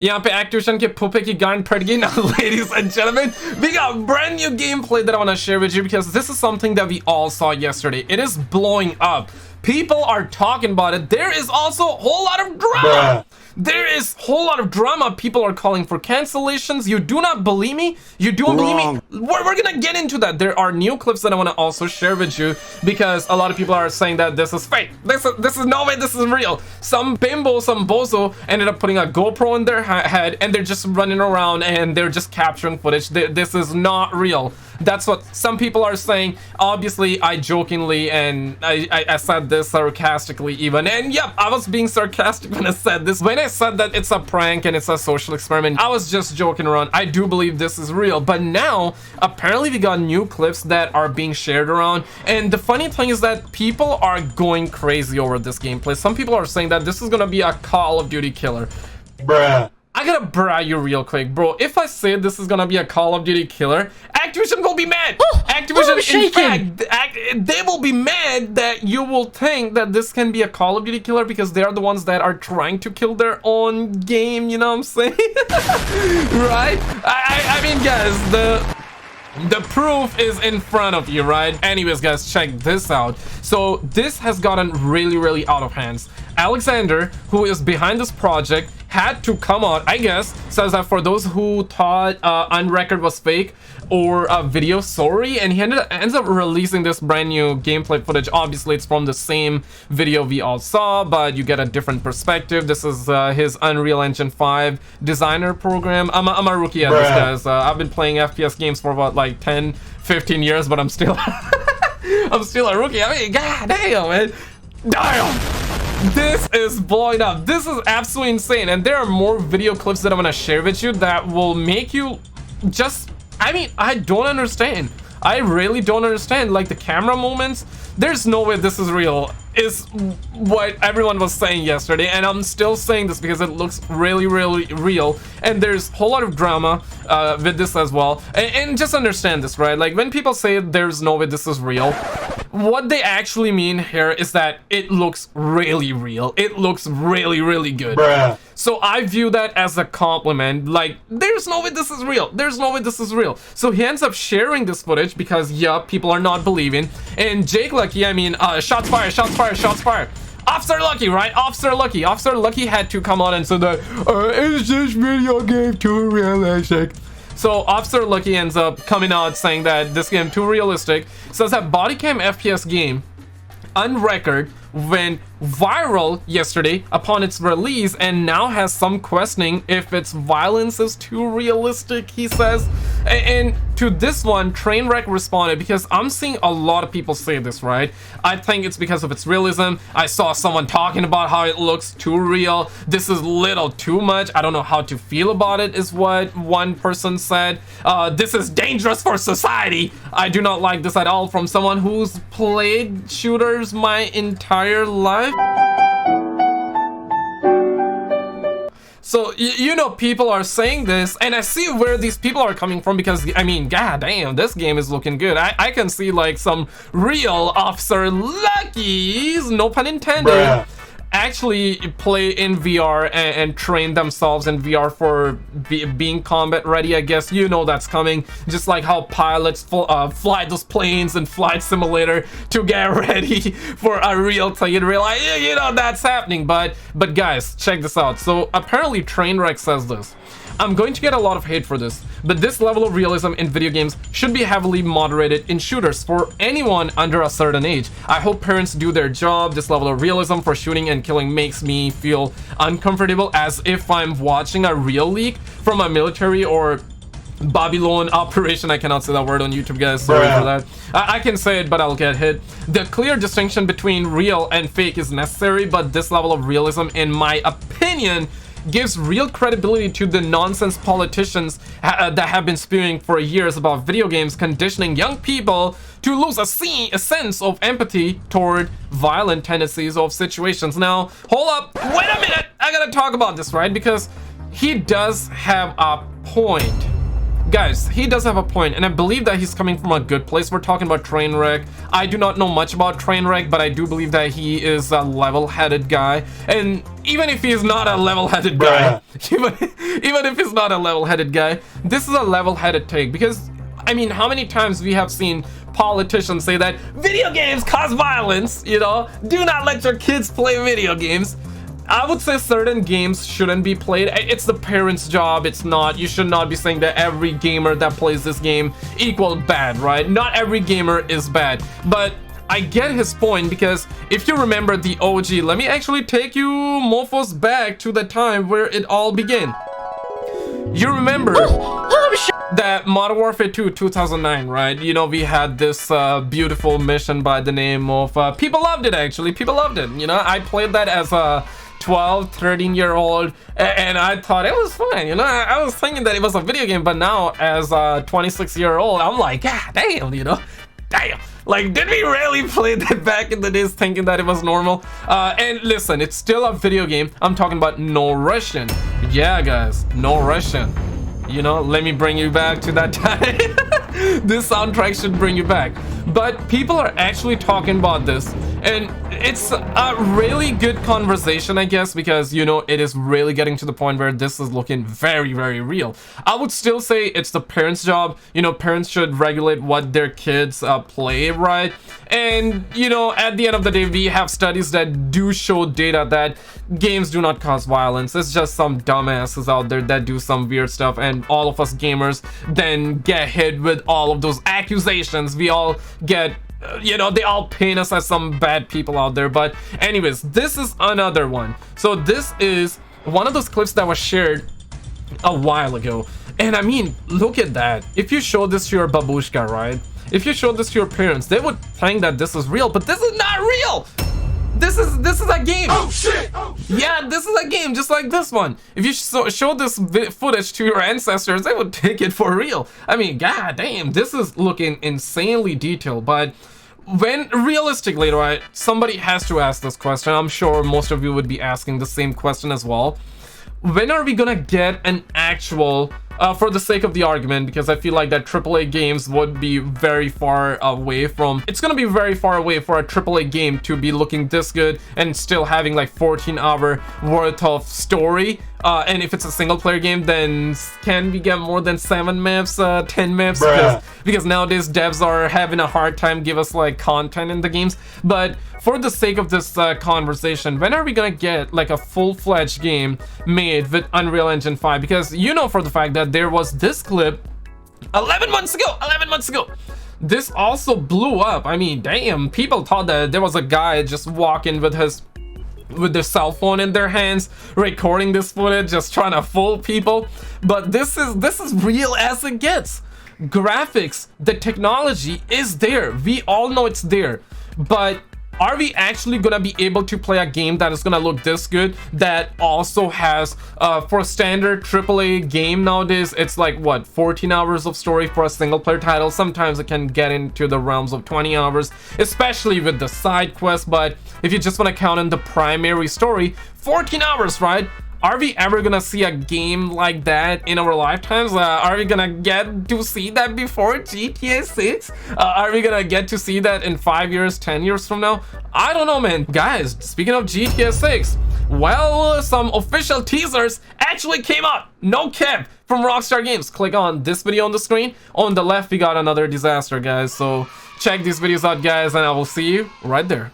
यहाँ पे Activision के पुप्पे की गांड फट गई. Now, ladies and gentlemen, we got brand new gameplay that I want to share with you because this is something that we all saw yesterday. It is blowing up. People are talking about it. There is also a whole lot of drama. There is a whole lot of drama. People are calling for cancellations. You do not believe me? You don't believe me? We're gonna get into that. There are new clips that I want to also share with you because a lot of people are saying that this is fake. This is no way this is real. Some bimbo, some bozo ended up putting a GoPro in their head and they're just running around and they're just capturing footage. This is not real. That's what some people are saying. Obviously, I jokingly and I said this sarcastically even. And yep, I was being sarcastic when I said this. When I said that it's a prank and it's a social experiment, I was just joking around. I do believe this is real. But now, apparently we got new clips that are being shared around. And the funny thing is that people are going crazy over this gameplay. Some people are saying that this is gonna be a Call of Duty killer. Bruh. I gotta brag you real quick, bro. If I say this is gonna be a Call of Duty killer, Activision will be mad. Activision, in fact, they will be mad that you will think that this can be a Call of Duty killer because they are the ones that are trying to kill their own game, you know what I'm saying? Right? I mean, guys, the proof is in front of you, right? Anyways, guys, check this out. So this has gotten really out of hands. Alexander, who is behind this project, had to come out, I guess, says that for those who thought Unrecord was fake or a video, sorry, and he ends up releasing this brand new gameplay footage. Obviously, it's from the same video we all saw, but you get a different perspective. This is his Unreal Engine 5 designer program. I'm a rookie at this, guys. I've been playing FPS games for about like 10-15 years, but I'm still I'm still a rookie. I mean, god damn, man. Damn. This is blowing up. This is absolutely insane. And there are more video clips that I'm gonna share with you that will make you just, I mean, I don't understand. I really don't understand. Like the camera movements, there's no way this is real, is what everyone was saying yesterday. And I'm still saying this because it looks really real. And there's a whole lot of drama with this as well. And just understand this, right? Like when people say there's no way this is real, what they actually mean here is that it looks really real. It looks really good. So I view that as a compliment. Like, there's no way this is real. There's no way this is real. So he ends up sharing this footage because, yup, people are not believing. And Jake Lucky, I mean, shots fired. Officer Lucky, right? Officer Lucky had to come on and say that, is this video game too realistic? So Officer Lucky ends up coming out saying that this game too realistic. Says that bodycam FPS game Unrecord went viral yesterday upon its release and now has some questioning if its violence is too realistic, he says. And to this one, Trainwreck responded, because I'm seeing a lot of people say this, right? I think it's because of its realism. I saw someone talking about how it looks too real. This is little too much. I don't know how to feel about it, is what one person said. This is dangerous for society. I do not like this at all, from someone who's played shooters my entire life. So, you know, people are saying this, and I see where these people are coming from, because, I mean, god damn, this game is looking good. I can see, like, some real Officer Luckies, no pun intended, actually play in VR and train themselves in VR for being combat ready. I guess you know that's coming, just like how pilots fly those planes in Flight Simulator to get ready for a real thing in real life. You know that's happening. But guys, check this out. So apparently Trainwreck says this: I'm going to get a lot of hate for this, but this level of realism in video games should be heavily moderated in shooters for anyone under a certain age. I hope parents do their job. This level of realism for shooting and killing makes me feel uncomfortable, as if I'm watching a real leak from a military or Babylon operation. I cannot say that word on YouTube, guys, sorry for that. I can say it, but I'll get hit. The clear distinction between real and fake is necessary, but this level of realism, in my opinion, gives real credibility to the nonsense politicians that have been spewing for years about video games conditioning young people to lose a sense of empathy toward violent tendencies of situations. Now, hold up, wait a minute, I gotta talk about this, right? Because he does have a point. Guys, he does have a point, and I believe that he's coming from a good place. We're talking about Trainwreck. I do not know much about Trainwreck, but I do believe that he is a level-headed guy. And even if he's not a level-headed guy, even if he's not a level-headed guy, this is a level-headed take, because I mean, how many times we have seen politicians say that video games cause violence, you know, do not let your kids play video games. I would say certain games shouldn't be played. It's the parents' job. It's not, you should not be saying that every gamer that plays this game equal bad, right? Not every gamer is bad, but I get his point, because if you remember the OG, let me actually take you mofos back to the time where it all began. You remember that Modern Warfare 2 2009, right? You know, we had this beautiful mission by the name of people loved it. Actually, people loved it. You know, I played that as a 12, 13-year-old, and I thought it was fun. You know, I was thinking that it was a video game, but now as a 26-year-old, I'm like, God damn, you know, damn. Like, did we really play that back in the days thinking that it was normal? And listen, it's still a video game. I'm talking about no Russian. Yeah, guys, no Russian. You know, let me bring you back to that time. This soundtrack should bring you back. But people are actually talking about this, and it's a really good conversation, I guess, because, you know, it is really getting to the point where this is looking very, very real. I would still say it's the parents' job. You know, parents should regulate what their kids play, right? And, you know, at the end of the day, we have studies that do show data that games do not cause violence. It's just some dumbasses out there that do some weird stuff, and all of us gamers then get hit with all of those accusations. We all get, you know, they all paint us as some bad people out there. But anyways, this is another one. So this is one of those clips that was shared a while ago, and I mean, look at that. If you show this to your babushka, right, if you show this to your parents, they would think that this is real, but this is not real. This is a game. Oh shit! Oh shit. Yeah, this is a game just like this one. If you show this footage to your ancestors, they would take it for real. I mean, god damn, this is looking insanely detailed. But when realistically, right, somebody has to ask this question. I'm sure most of you would be asking the same question as well. When are we gonna get an actual, for the sake of the argument, because I feel like that AAA games would be very far away from, it's gonna be very far away for a AAA game to be looking this good and still having like 14-hour worth of story. And if it's a single player game, then can we get more than 7 maps, 10 maps? Because nowadays devs are having a hard time give us like content in the games. But for the sake of this conversation, when are we gonna get like a full-fledged game made with Unreal Engine 5? Because you know for the fact that there was this clip 11 months ago. This also blew up. I mean, damn, people thought that there was a guy just walking with their cell phone in their hands, recording this footage, just trying to fool people. But this is real as it gets. Graphics, the technology is there. We all know it's there. But are we actually gonna be able to play a game that is gonna look this good, that also has for a standard AAA game nowadays, it's like what, 14 hours of story for a single player title? Sometimes it can get into the realms of 20 hours, especially with the side quest. But if you just want to count in the primary story, 14 hours, right? Are we ever gonna see a game like that in our lifetimes? Are we gonna get to see that before GTA 6? Are we gonna get to see that in 5 years, 10 years from now? I don't know, man. Guys, speaking of GTA 6, well, some official teasers actually came out. No cap, from Rockstar Games. Click on this video on the screen. On the left, we got another disaster, guys. So check these videos out, guys, and I will see you right there.